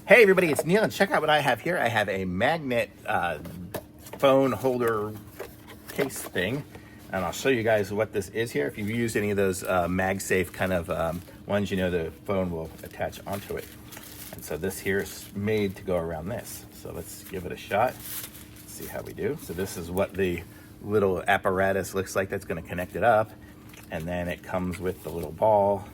Hey everybody, it's Neil, and check out what I have here. I have a magnet phone holder case thing, and I'll show you guys what this is here. If you've used any of those Magsafe kind of ones, you know the phone will attach onto it. And so this here is made to go around this. So let's give it a shot, see how we do. So this is what the little apparatus looks like that's going to connect it up, and then it comes with the little ball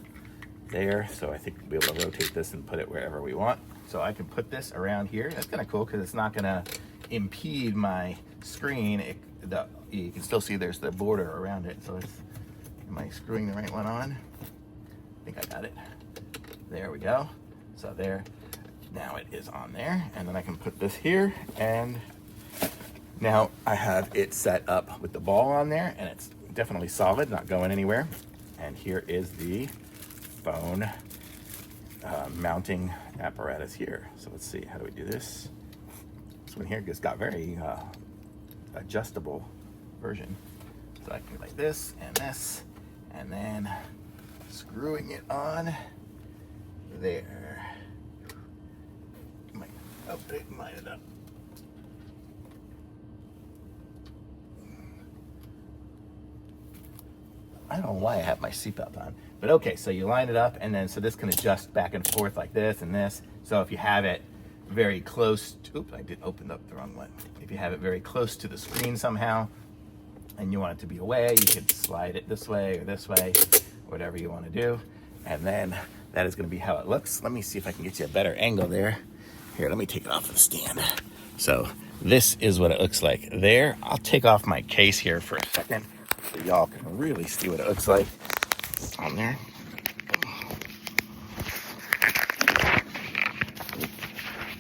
there. So I think we'll be able to rotate this and put it wherever we want. So I can put this around here. That's kind of cool because it's not going to impede my screen. You can still see there's the border around it. So am I screwing the right one on? I think I got it. There we go. So there, now it is on there. And then I can put this here, and now I have it set up with the ball on there, and it's definitely solid, not going anywhere. And here is the phone mounting apparatus here. So let's see, how do we do this? This one here just got very adjustable version. So I can do like this, and then screwing it on there. Line it up. I don't know why I have my seatbelt on, but okay, so you line it up, and then so this can adjust back and forth like this and this. So if you have it very close to, oops, I did open up the wrong one. If you have it very close to the screen somehow, and you want it to be away, you can slide it this way or this way, whatever you want to do. And then that is going to be how it looks. Let me see if I can get you a better angle there. Here, let me take it off the stand. So this is what it looks like there. I'll take off my case here for a second, so y'all can really see what it looks like on there.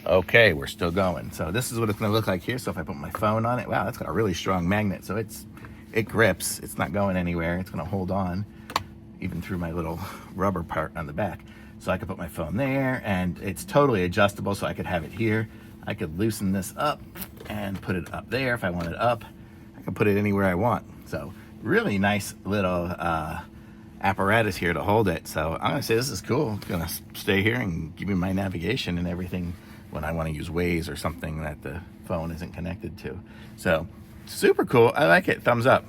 Okay, we're still going. So this is what it's gonna look like here. So if I put my phone on it, wow, that's got a really strong magnet. So it grips, it's not going anywhere. It's gonna hold on even through my little rubber part on the back. So I could put my phone there, and it's totally adjustable. So I could have it here. I could loosen this up and put it up there if I want it up. I can put it anywhere I want. So really nice little apparatus here to hold it. So I'm gonna say this is cool. It's gonna stay here and give me my navigation and everything when I want to use Waze or something that the phone isn't connected to. So super cool. I like it. Thumbs up.